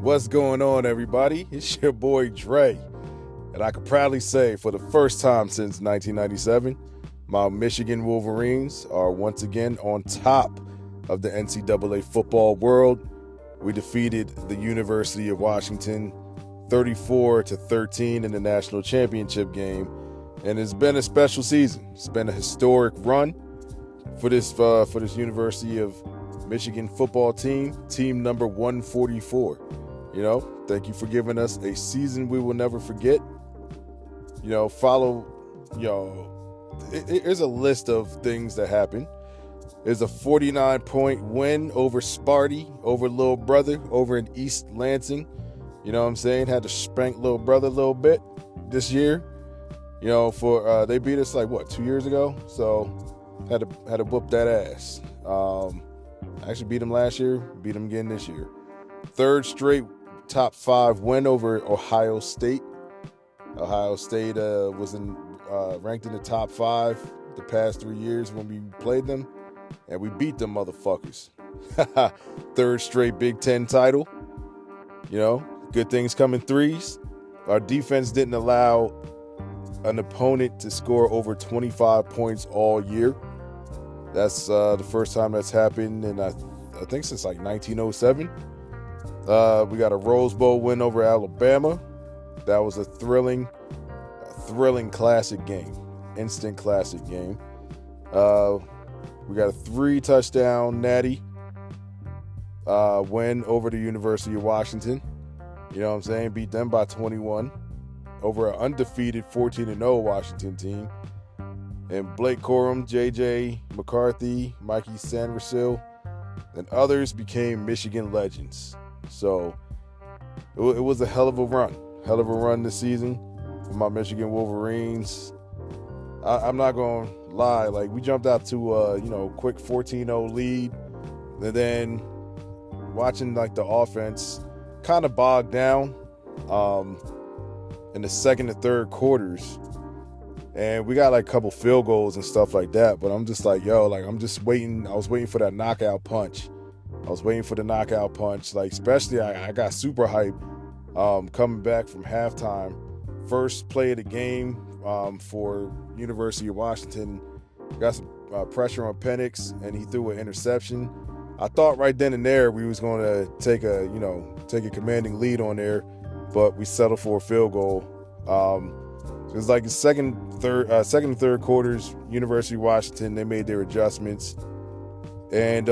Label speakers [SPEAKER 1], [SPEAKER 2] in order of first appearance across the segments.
[SPEAKER 1] What's going on, everybody? It's your boy Dre, and I can proudly say for the first time since 1997, my Michigan Wolverines are once again on top of the NCAA football world. We defeated the University of Washington 34-13 in the national championship game, and it's been a special season. It's been a historic run for this University of Michigan football team number 144. Thank you for giving us a season we will never forget. There's a list of things that happened. There's a 49-point win over Sparty, over Little Brother, over in East Lansing. You know what I'm saying? Had to spank Little Brother a little bit this year. They beat us 2 years ago? So had to whoop that ass. Actually beat them last year, beat them again this year. Third straight top 5 win over Ohio State. Ohio State was ranked in the top 5 the past 3 years when we played them, and we beat them motherfuckers. Third straight Big Ten title. Good things come in threes. Our defense didn't allow an opponent to score over 25 points all year. That's the first time that's happened in I think since 1907. We got a Rose Bowl win over Alabama. That was a thrilling classic game, instant classic game. We got a 3-touchdown natty win over the University of Washington. You know what I'm saying? Beat them by 21 over an undefeated 14-0 Washington team. And Blake Corum, J.J. McCarthy, Mikey Sandersill, and others became Michigan legends. So it was a hell of a run this season for my Michigan Wolverines. I'm not going to lie. We jumped out to a quick 14-0 lead. And then watching the offense kind of bogged down in the second and third quarters. And we got a couple field goals and stuff like that. But I'm just I'm just waiting. I was waiting for that knockout punch. Especially I got super hype coming back from halftime. First play of the game for University of Washington. Got some pressure on Penix, and he threw an interception. I thought right then and there we was going to take a commanding lead on there, but we settled for a field goal. It was the second and third quarters, University of Washington, they made their adjustments. And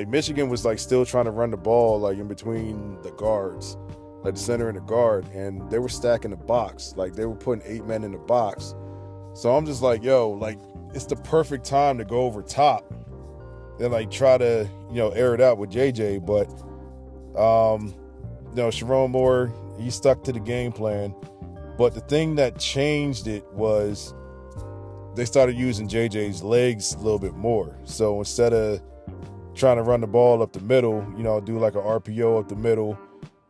[SPEAKER 1] Michigan was still trying to run the ball in between the guards, the center and the guard, and they were stacking the box. They were putting 8 men in the box. So I'm just it's the perfect time to go over top and try to, air it out with JJ. But Sharon Moore, he stuck to the game plan. But the thing that changed it was they started using JJ's legs a little bit more. So instead of trying to run the ball up the middle, do an RPO up the middle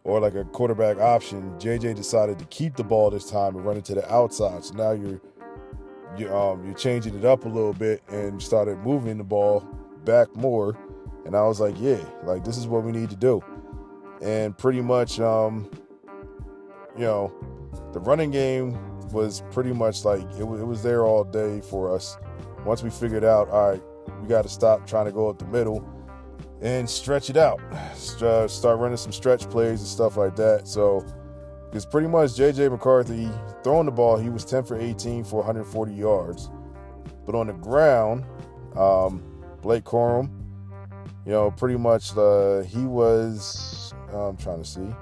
[SPEAKER 1] or a quarterback option, JJ decided to keep the ball this time and run it to the outside. So now you're changing it up a little bit and started moving the ball back more. And I was this is what we need to do. And pretty much, the running game was pretty much it was there all day for us. Once we figured out, all right, we got to stop trying to go up the middle and stretch it out. Start running some stretch plays and stuff like that. So, because pretty much J.J. McCarthy throwing the ball, he was 10 for 18 for 140 yards. But on the ground, Blake Corum, pretty much he was, I'm trying to see.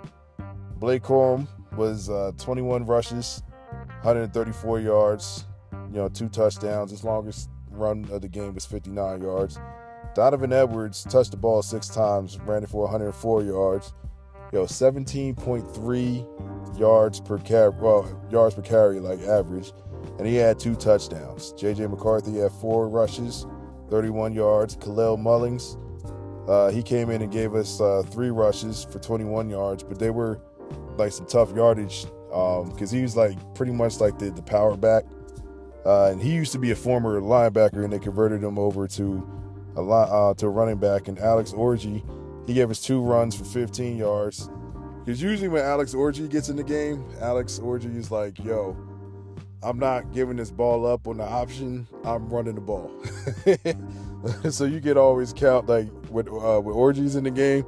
[SPEAKER 1] Blake Corum was 21 rushes, 134 yards, 2 touchdowns. His longest run of the game was 59 yards. Donovan Edwards touched the ball 6 times, ran it for 104 yards. 17.3 yards per carry, average. And he had 2 touchdowns. J.J. McCarthy had 4 rushes, 31 yards. Khalil Mullings, he came in and gave us 3 rushes for 21 yards, but they were some tough yardage because he was pretty much the power back. And he used to be a former linebacker, and they converted him over to a running back. And Alex Orji, he gave us 2 runs for 15 yards. Because usually when Alex Orji gets in the game, Alex Orji is like, yo, I'm not giving this ball up on the option. I'm running the ball. So you can always count, like, with Orji's in the game,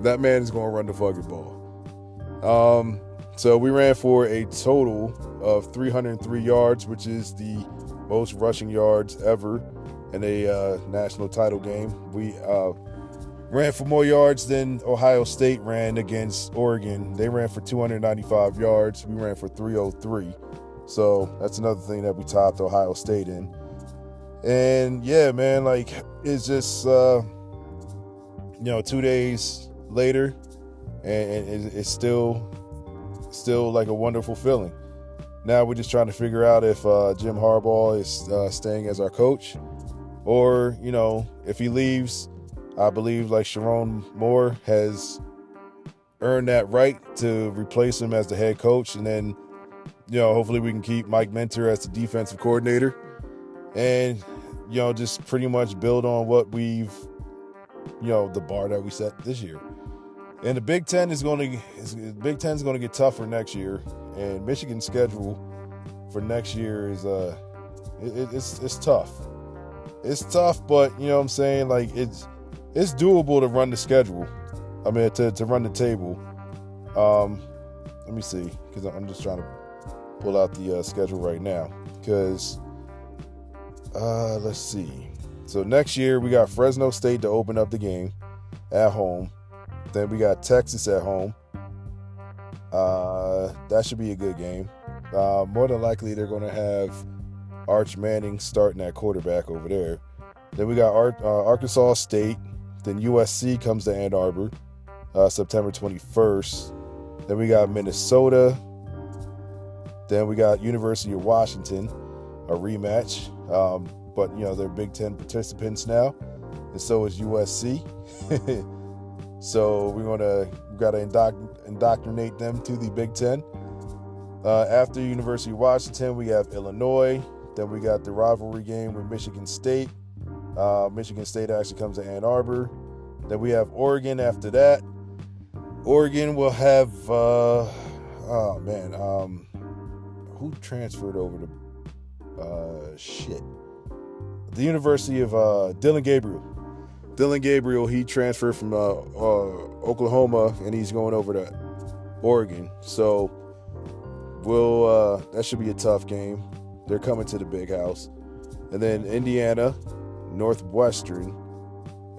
[SPEAKER 1] that man is going to run the fucking ball. So we ran for a total of 303 yards, which is the most rushing yards ever in a national title game. We ran for more yards than Ohio State ran against Oregon. They ran for 295 yards. We ran for 303. So that's another thing that we topped Ohio State in. And yeah, man, like, it's just, 2 days later, and it's still like a wonderful feeling. Now we're just trying to figure out if Jim Harbaugh is staying as our coach, or, if he leaves. I believe, like, Sharon Moore has earned that right to replace him as the head coach, and then, hopefully we can keep Mike Minter as the defensive coordinator, and, just pretty much build on what we've, the bar that we set this year. And the Big Ten is going to get tougher next year, and Michigan's schedule for next year is it's tough. It's tough, but you know what I'm saying, like, it's doable to run the schedule. I mean, to run the table. Let me see, because I'm just trying to pull out the schedule right now. Because let's see. So next year we got Fresno State to open up the game at home. Then we got Texas at home. That should be a good game. More than likely they're going to have Arch Manning starting at quarterback over there. Then we got Arkansas State. Then USC comes to Ann Arbor, September 21st. Then we got Minnesota. Then we got University of Washington, a rematch. But, they're Big Ten participants now, and so is USC. So we got to indoctrinate them to the Big Ten. After University of Washington, we have Illinois. Then we got the rivalry game with Michigan State. Michigan State actually comes to Ann Arbor. Then we have Oregon after that. Oregon will have, who transferred over to, the University of Dillon Gabriel. Dillon Gabriel, he transferred from Oklahoma, and he's going over to Oregon. So that should be a tough game. They're coming to the big house. And then Indiana, Northwestern,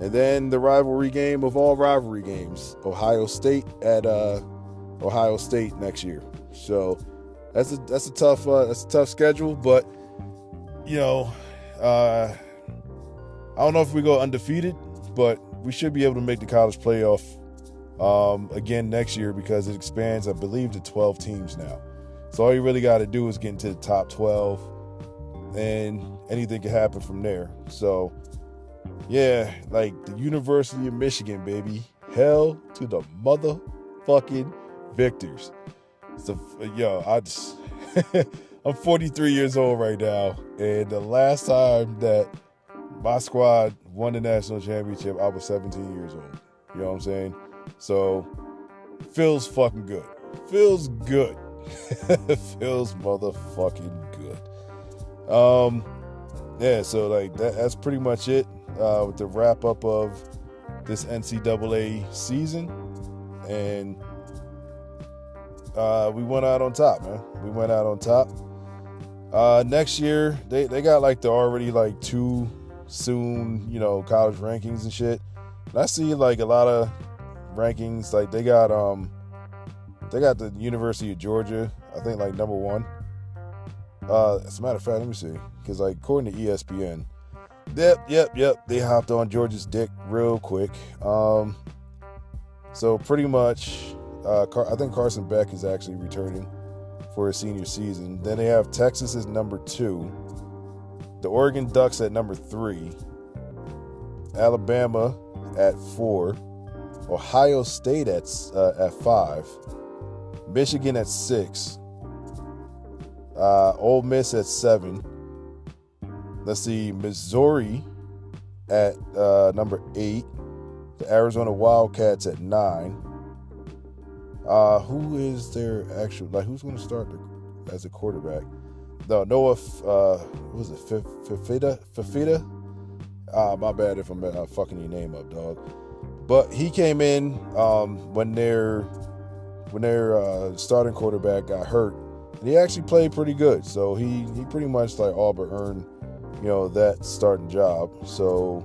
[SPEAKER 1] and then the rivalry game of all rivalry games, Ohio State at Ohio State next year. So that's a tough schedule, but I don't know if we go undefeated, but we should be able to make the college playoff again next year, because it expands, I believe, to 12 teams now. So all you really got to do is get into the top 12, and anything can happen from there. So, yeah, like the University of Michigan, baby. Hell to the motherfucking victors. So, I'm 43 years old right now, and the last time that my squad won the national championship, I was 17 years old. You know what I'm saying? So, feels fucking good. Feels good. Feels motherfucking good. Yeah, so like that's pretty much it with the wrap up of this NCAA season, and we went out on top, man. We went out on top. Next year they got like the already like too soon, college rankings and shit. And I see like a lot of rankings, like they got the University of Georgia, I think, like number 1. As a matter of fact, let me see, because like according to ESPN, yep, they hopped on Georgia's dick real quick. So pretty much, I think Carson Beck is actually returning for his senior season. Then they have Texas as number 2, the Oregon Ducks at number 3, Alabama at 4, Ohio State at 5, Michigan at 6, Ole Miss at 7. Let's see, Missouri at number 8, the Arizona Wildcats at 9, Who is their actual, like, who's going to start as a quarterback? No, Noah, what was it, Fafita? My bad if I'm fucking your name up, dog. But he came in when their starting quarterback got hurt, and he actually played pretty good. So he pretty much like all but earned, that starting job. So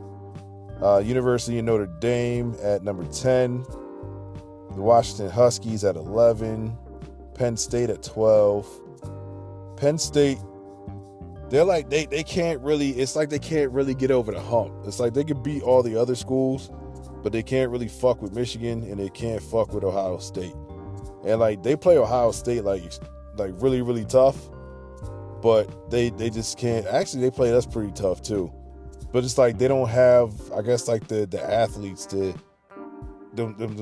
[SPEAKER 1] University of Notre Dame at number 10, the Washington Huskies at 11, Penn State at 12. Penn State, they're like they can't really. It's like they can't really get over the hump. It's like they could beat all the other schools, but they can't really fuck with Michigan, and they can't fuck with Ohio State. And like they play Ohio State like really, really tough, but they just can't. Actually, they play us pretty tough too. But it's like they don't have, I guess, like the athletes, the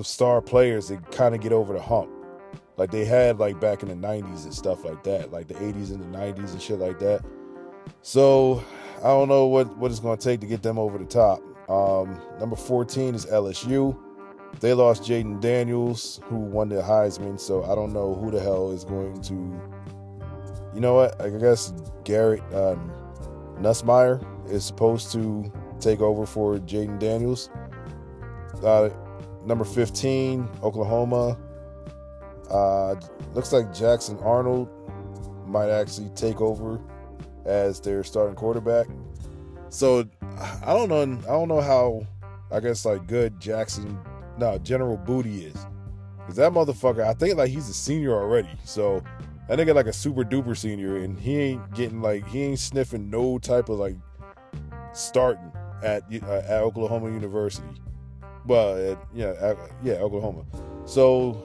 [SPEAKER 1] star players that kind of get over the hump. Like they had like back in the 90s and stuff like that, like the 80s and the 90s and shit like that. So I don't know what it's going to take to get them over the top. Number 14 is LSU. They lost Jaden Daniels, who won the Heisman, so I don't know who the hell is going to... You know what? I guess Garrett Nussmeier is supposed to take over for Jaden Daniels. Number 15, Oklahoma. Looks like Jackson Arnold might actually take over as their starting quarterback. So I don't know how, I guess, like good General Booty is. Because that motherfucker, I think like he's a senior already. So that nigga like a super duper senior, and he ain't sniffing no type of like starting at Oklahoma University. Well, Oklahoma. So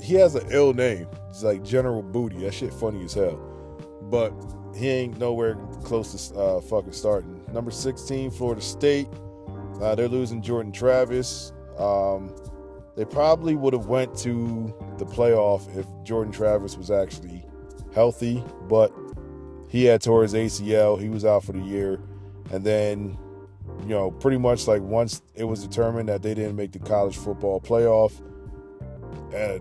[SPEAKER 1] he has an ill name. It's like General Booty. That shit funny as hell. But he ain't nowhere close to fucking starting. Number 16, Florida State. They're losing Jordan Travis. They probably would have went to the playoff if Jordan Travis was actually healthy, but he had tore his ACL. He was out for the year. And then, pretty much like once it was determined that they didn't make the college football playoff,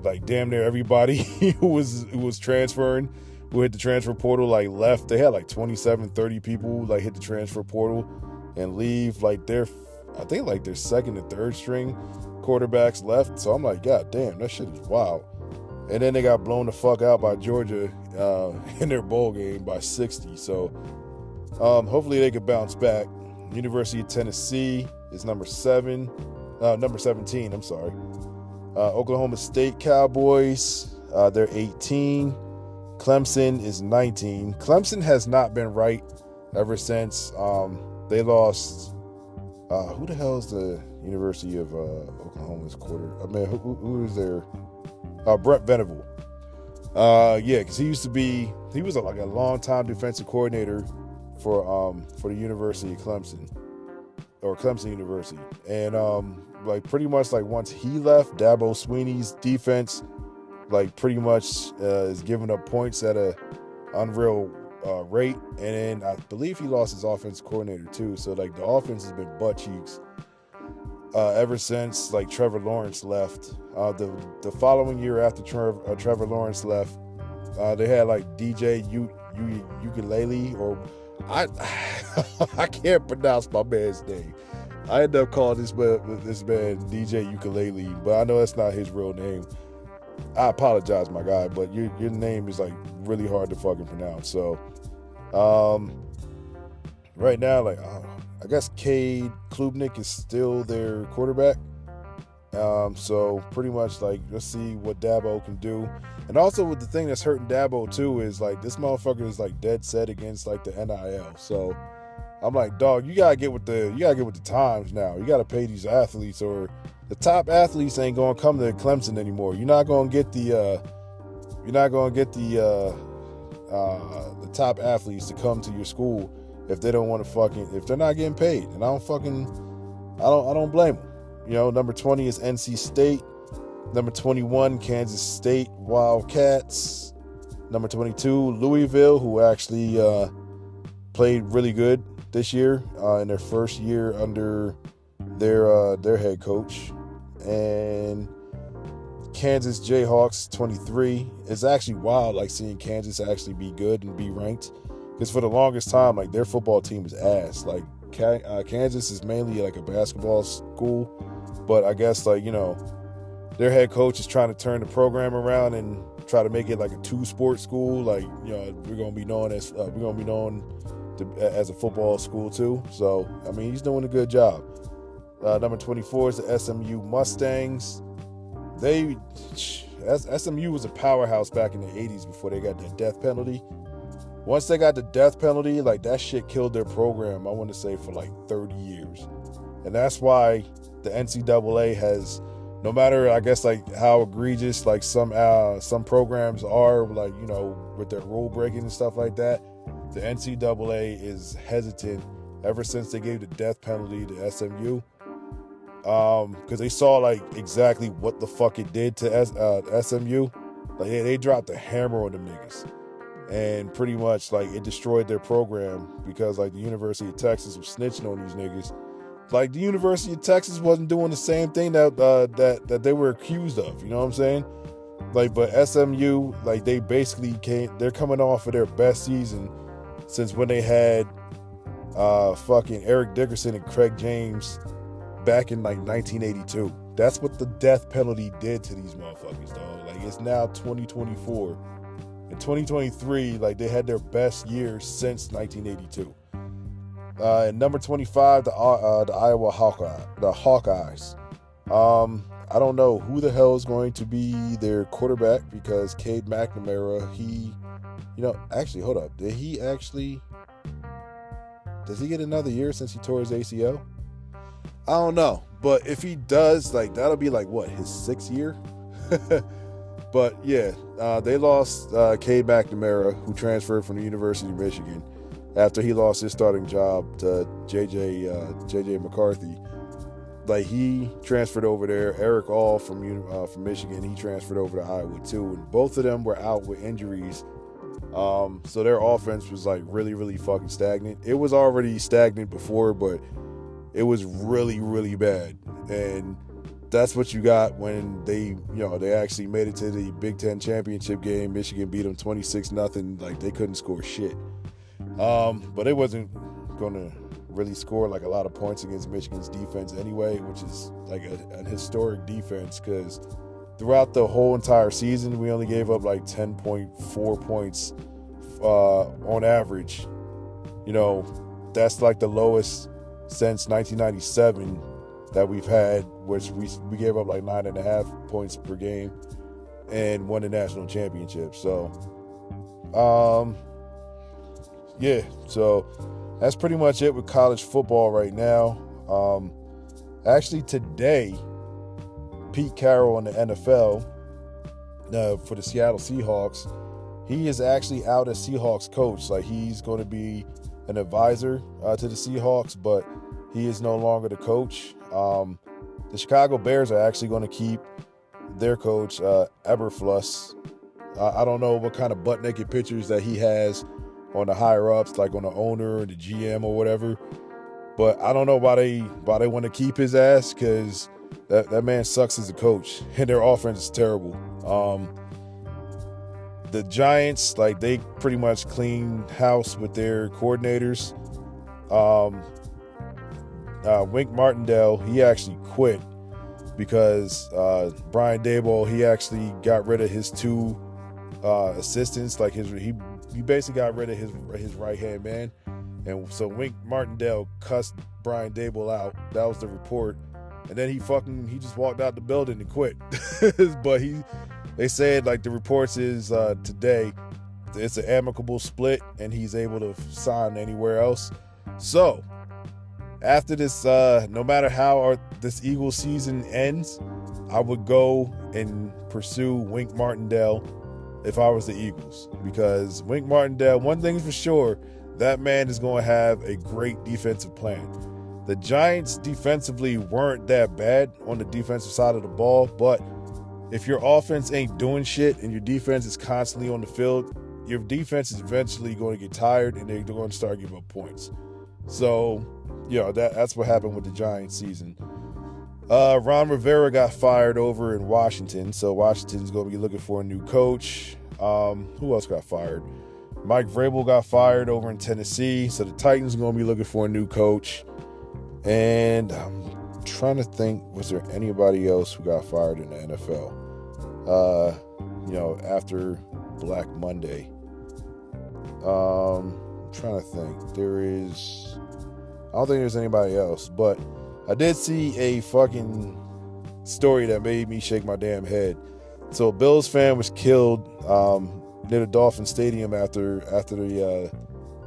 [SPEAKER 1] like damn near everybody who was transferring, who hit the transfer portal, like left. They had like 27, 30 people like hit the transfer portal and leave. Like I think like their second and third string quarterbacks left. So I'm like, God damn, that shit is wild. And then they got blown the fuck out by Georgia in their bowl game by 60. So hopefully they could bounce back. University of Tennessee is number 17, I'm sorry. Oklahoma State Cowboys, they're 18. Clemson is 19. Clemson has not been right ever since they lost. Who the hell is the University of Oklahoma's quarter? I mean, who is their? Brett Venable. Because he was like a long-time defensive coordinator for the University of Clemson, or Clemson University, and like pretty much like once he left, Dabo Swinney's defense like pretty much is giving up points at a unreal rate, and then I believe he lost his offensive coordinator too. So like the offense has been butt cheeks ever since like Trevor Lawrence left. The following year after Trevor Lawrence left, they had like DJ Ukulele, or I can't pronounce my man's name. I ended up calling this man DJ Ukulele, but I know that's not his real name. I apologize, my guy, but your name is like really hard to fucking pronounce. So, right now, like I guess Cade Klubnik is still their quarterback. So pretty much like let's see what Dabo can do. And also with the thing that's hurting Dabo too is like this motherfucker is like dead set against like the NIL. So I'm like, dog, you gotta get with the times now. You gotta pay these athletes, or the top athletes ain't gonna come to Clemson anymore. You're not gonna get the top athletes to come to your school if they don't want to if they're not getting paid. And I don't blame them. Number 20 is NC State. Number 21, Kansas State Wildcats. Number 22, Louisville, who actually played really good this year in their first year under their head coach. And Kansas Jayhawks 23. It's actually wild, like seeing Kansas actually be good and be ranked. Because for the longest time, like their football team is ass. Like Kansas is mainly like a basketball school, but I guess like their head coach is trying to turn the program around and try to make it like a 2-sport school. Like we're gonna be known as a football school too. So I mean he's doing a good job. Number 24 is the SMU Mustangs. SMU was a powerhouse back in the 80s before they got the death penalty. Once they got the death penalty, like that shit killed their program, I want to say, for like 30 years. And that's why the NCAA has, no matter, I guess, like how egregious like some programs are, like, with their rule breaking and stuff like that, the NCAA is hesitant ever since they gave the death penalty to SMU. Because they saw like exactly what the fuck it did to SMU. Like they dropped the hammer on them niggas, and pretty much like it destroyed their program because like the University of Texas was snitching on these niggas. Like the University of Texas wasn't doing the same thing that they were accused of. You know what I'm saying? Like, but SMU, like they're coming off of their best season since when they had fucking Eric Dickerson and Craig James back in like 1982. That's what the death penalty did to these motherfuckers, dog. Like it's now 2024. In 2023, like they had their best year since 1982. And number 25, the Iowa Hawkeyes. I don't know who the hell is going to be their quarterback because Cade McNamara, actually, hold up. Does he get another year since he tore his ACL? I don't know, but if he does, like that'll be like what, his 6th year? But yeah, they lost Cade McNamara, who transferred from the University of Michigan after he lost his starting job to JJ McCarthy. Like he transferred over there. Eric All from Michigan, he transferred over to Iowa too, and both of them were out with injuries. So their offense was like really, really fucking stagnant. It was already stagnant before, but it was really, really bad. And that's what you got when they actually made it to the Big Ten championship game. Michigan beat them 26-0. Like they couldn't score shit. But they wasn't going to really score like a lot of points against Michigan's defense anyway, which is like a historic defense because throughout the whole entire season, we only gave up like 10.4 points on average. That's like the lowest since 1997 that we've had, which we gave up like 9.5 points per game and won the national championship. So, yeah, so that's pretty much it with college football right now. Actually, today, Pete Carroll in the NFL for the Seattle Seahawks, he is actually out as Seahawks coach. Like he's going to be an advisor to the Seahawks, but he is no longer the coach. The Chicago Bears are actually going to keep their coach, Eberflus. I don't know what kind of butt-naked pictures that he has on the higher-ups, like on the owner or the GM or whatever. But I don't know why they want to keep his ass, because that man sucks as a coach, and their offense is terrible. The Giants, like, they pretty much cleaned house with their coordinators. Wink Martindale, he actually quit because Brian Daboll, he actually got rid of his 2 assistants. Like he basically got rid of his right-hand man. And so Wink Martindale cussed Brian Daboll out. That was the report. And then he just walked out the building and quit. But they said, like, the reports is today it's an amicable split and he's able to sign anywhere else. So after this, no matter how this Eagles season ends, I would go and pursue Wink Martindale if I was the Eagles. Because Wink Martindale, one thing's for sure, that man is going to have a great defensive plan. The Giants defensively weren't that bad on the defensive side of the ball, but if your offense ain't doing shit and your defense is constantly on the field, your defense is eventually going to get tired and they're going to start giving up points. So, that's what happened with the Giants season. Ron Rivera got fired over in Washington, so Washington's going to be looking for a new coach. Who else got fired? Mike Vrabel got fired over in Tennessee, so the Titans are going to be looking for a new coach. And I'm trying to think, was there anybody else who got fired in the NFL? After Black Monday. I'm trying to think. I don't think there's anybody else, but I did see a fucking story that made me shake my damn head. So a Bills fan was killed near the Dolphin Stadium after the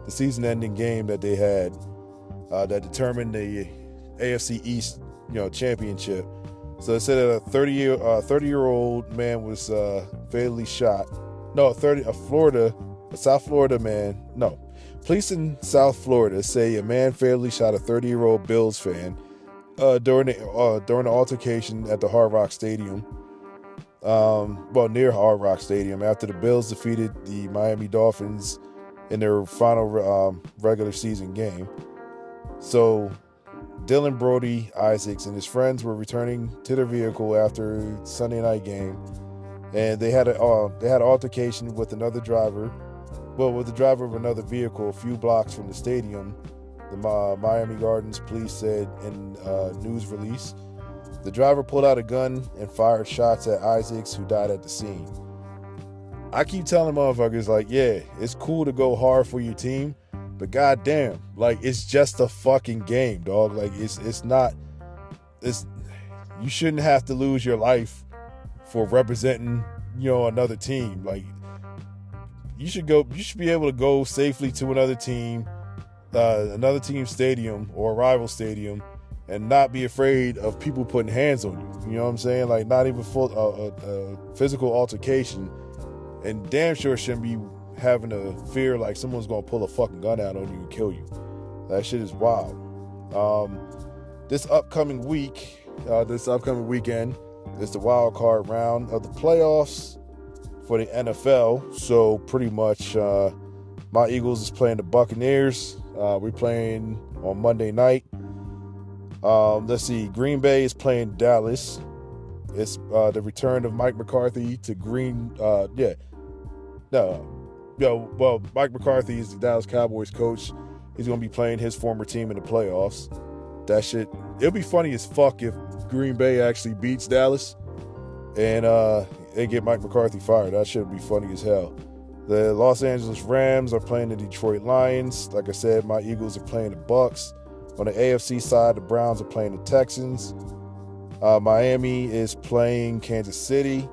[SPEAKER 1] season-ending game that they had that determined the AFC East championship. So it said that a 30-year-old man was fatally shot. No, South Florida man. No, police in South Florida say a man fatally shot a 30-year-old Bills fan during the altercation at the Hard Rock Stadium. Near Hard Rock Stadium, after the Bills defeated the Miami Dolphins in their final regular season game. So Dylan Brody Isaacs and his friends were returning to their vehicle after Sunday night game, and they had an altercation with another driver. Well, with the driver of another vehicle a few blocks from the stadium, the Miami Gardens police said in a news release. The driver pulled out a gun and fired shots at Isaacs, who died at the scene. I keep telling motherfuckers, yeah, it's cool to go hard for your team, but goddamn, it's just a fucking game, dog. You shouldn't have to lose your life for representing, another team. You should be able to go safely to another team's stadium or a rival stadium and not be afraid of people putting hands on you. You know what I'm saying? Not even physical altercation, and damn sure shouldn't be having to fear someone's gonna pull a fucking gun out on you and kill you. That shit is wild. This upcoming weekend is the wild card round of the playoffs for the NFL. So pretty much, my Eagles is playing the Buccaneers. We're playing on Monday night. Let's see. Green Bay is playing Dallas. It's the return of Mike McCarthy to Mike McCarthy is the Dallas Cowboys coach. He's going to be playing his former team in the playoffs. That shit, it'll be funny as fuck if Green Bay actually beats Dallas and they get Mike McCarthy fired. That shit would be funny as hell. The Los Angeles Rams are playing the Detroit Lions. Like I said, my Eagles are playing the Bucks. On the AFC side, the Browns are playing the Texans. Miami is playing Kansas City,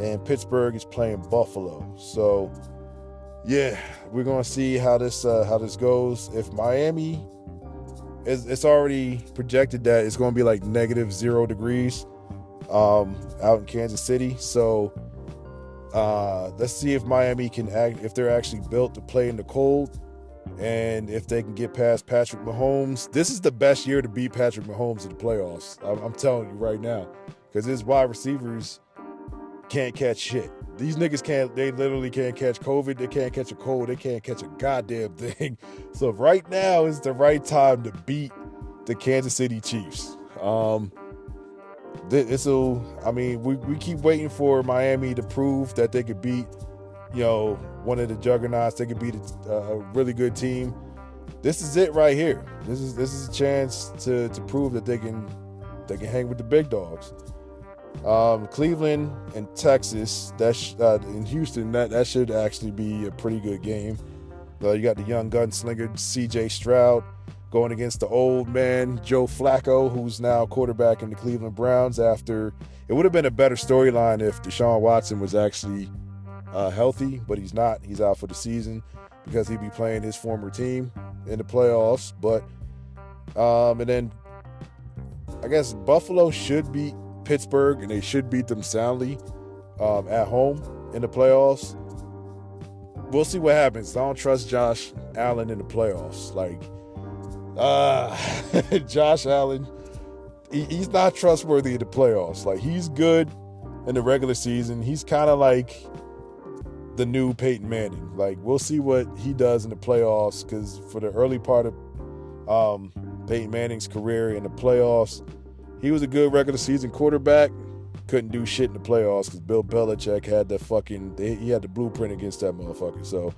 [SPEAKER 1] and Pittsburgh is playing Buffalo. So, yeah, we're gonna see how this goes. If Miami, it's already projected that it's gonna be -0 degrees out in Kansas City. So, let's see if Miami if they're actually built to play in the cold. And if they can get past Patrick Mahomes, this is the best year to beat Patrick Mahomes in the playoffs. I'm telling you right now, because his wide receivers can't catch shit. These niggas they literally can't catch COVID. They can't catch a cold. They can't catch a goddamn thing. So right now is the right time to beat the Kansas City Chiefs. We keep waiting for Miami to prove that they could beat one of the juggernauts. They could beat a really good team. This is it right here. This is a chance to prove that they can hang with the big dogs. Cleveland and Texas, in Houston, that should actually be a pretty good game. You got the young gunslinger C.J. Stroud going against the old man Joe Flacco, who's now quarterback in the Cleveland Browns. After it would have been a better storyline if Deshaun Watson was actually healthy, but he's not. He's out for the season because he'd be playing his former team in the playoffs. But and then I guess Buffalo should beat Pittsburgh, and they should beat them soundly at home in the playoffs. We'll see what happens. I don't trust Josh Allen in the playoffs. Josh Allen, he's not trustworthy in the playoffs. He's good in the regular season. He's kind of like the new Peyton Manning. We'll see what he does in the playoffs, because for the early part of Peyton Manning's career in the playoffs, he was a good regular season quarterback. Couldn't do shit in the playoffs because Bill Belichick had he had the blueprint against that motherfucker. So,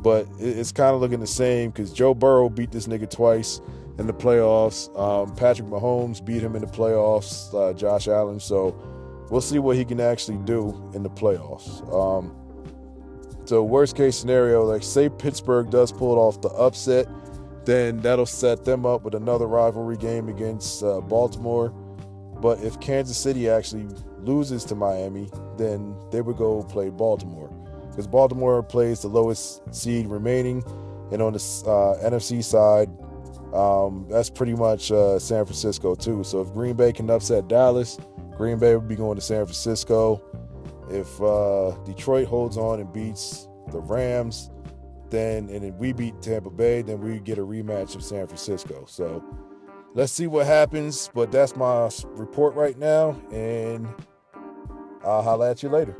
[SPEAKER 1] but it's kind of looking the same because Joe Burrow beat this nigga twice in the playoffs. Patrick Mahomes beat him in the playoffs, Josh Allen. So we'll see what he can actually do in the playoffs. So worst case scenario, like say Pittsburgh does pull off the upset, then that'll set them up with another rivalry game against Baltimore. But if Kansas City actually loses to Miami, then they would go play Baltimore. Because Baltimore plays the lowest seed remaining. And on the NFC side, that's pretty much San Francisco too. So if Green Bay can upset Dallas, Green Bay would be going to San Francisco. If Detroit holds on and beats the Rams, and if we beat Tampa Bay, then we get a rematch of San Francisco. So let's see what happens. But that's my report right now, and I'll holler at you later.